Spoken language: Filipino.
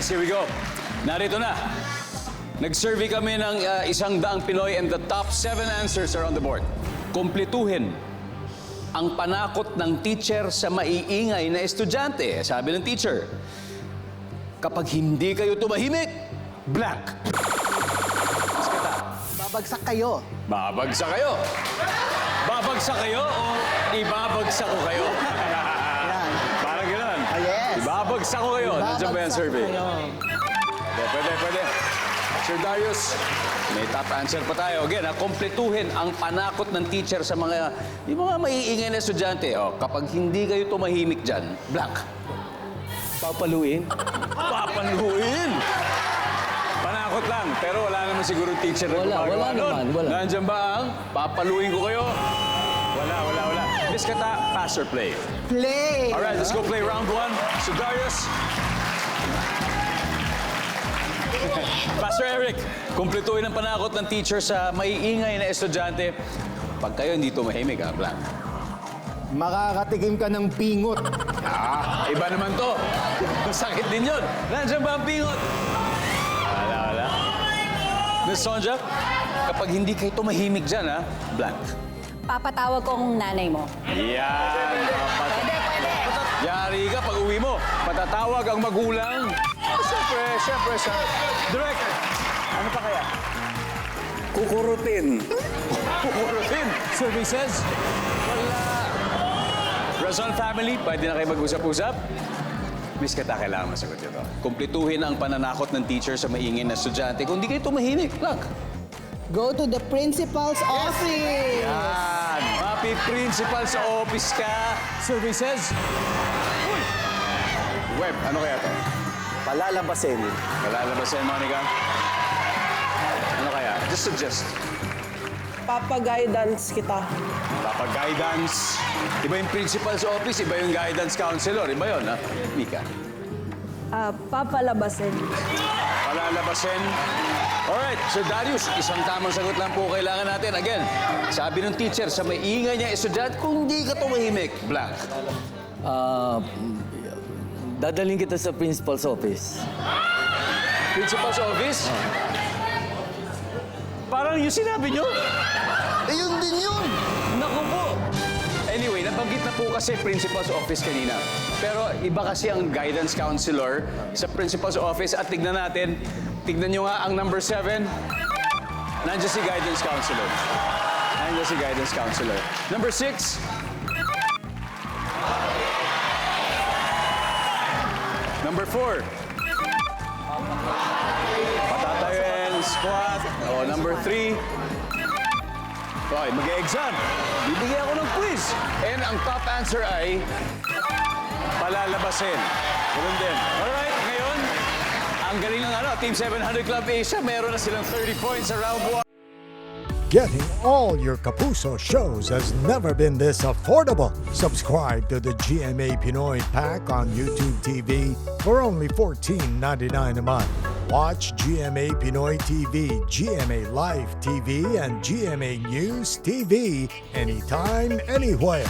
guys, here we go. Narito na. Nag-survey kami ng 100 Pinoy and the top 7 answers are on the board. Kumpletuhin ang panakot ng teacher sa maiingay na estudyante. Sabi ng teacher, kapag hindi kayo tumahimik, blank. Mas kata. Babagsak kayo. Babagsak kayo. Babagsak kayo o ibabagsak ko kayo? Yan. Parang gano'n. Yes. Ibabagsak ko kayo. Nandiyan ba yung survey? kayo. Pwede. Sir Darius, may top answer pa tayo. Again, kumpletuhin ang panakot ng teacher sa yung mga maiingay na estudyante. O, kapag hindi kayo tumahimik dyan, blank. Papaluin? Papaluin! Panakot lang, pero wala naman siguro teacher na Wala gumagawa nun. naman, wala. Nandiyan ba ang papaluin ko kayo? Wala. Miss Kata, pass or play? Play. Alright, let's go play round 1. So Darius. Pastor Eric, kumpletuhin ang panakot ng teacher sa maiingay na estudyante. Pag kayo hindi tumahimik, blank. Makakatikim ka ng pingot. Iba naman to. Masakit din yun. Nandiyan ba ang pingot? Wala. Miss Sonja, kapag hindi kayo tumahimik dyan, blank. Papatawag ko ang nanay mo. Yan. Pwede. Yari ka pag uwi mo. Patatawag ang magulang. Siyempre. Direk, ano pa kaya? Kukurutin. Kukurutin. Services? Wala. Razon family, pwede na kayo mag-usap-usap? Miss Kata, kailangan masagot ito. Kumpletuhin ang pananakot ng teacher sa maingay na estudyante. Kung di kayo tumahimik, blank. Go to the principal's office. Yan. Mapi-principal sa office ka. Services? Uy. Web, ano kaya to? Palalabasin. Malalabasin, Monica? Ano kaya? Just suggest. Papa-guidance kita. Guidance. Iba yung principal's office, iba yung guidance counselor. Iba yun, ha? Mika. Papalabasin. Palalabasin. Alright, Sir Darius, isang tamang sagot lang po kailangan natin. Again, sabi ng teacher, sa maingay niya estudyante, kung di ka tumahimik, blank. Dadaling kita sa principal's office. Principal's office? Parang yung sinabi nyo. Yun din yun. Naku po. Anyway, nabanggit na po kasi principal's office kanina. Pero iba kasi ang guidance counselor sa principal's office. At tignan nyo nga ang number 7. Nandiyan si guidance counselor. Number 6. Number 4. Patatayuin, squat. O, number 3. Okay, mag-exam. Bibigyan ako ng quiz. And ang top answer ay palalabasin. Ganun din. Alright, ngayon, ang galing ng Team 700 Club Asia, meron na silang 30 points sa round 1. Getting all your Kapuso shows has never been this affordable. Subscribe to the GMA Pinoy Pack on YouTube TV for only $14.99 a month. Watch GMA Pinoy TV, GMA Live TV, and GMA News TV anytime, anywhere.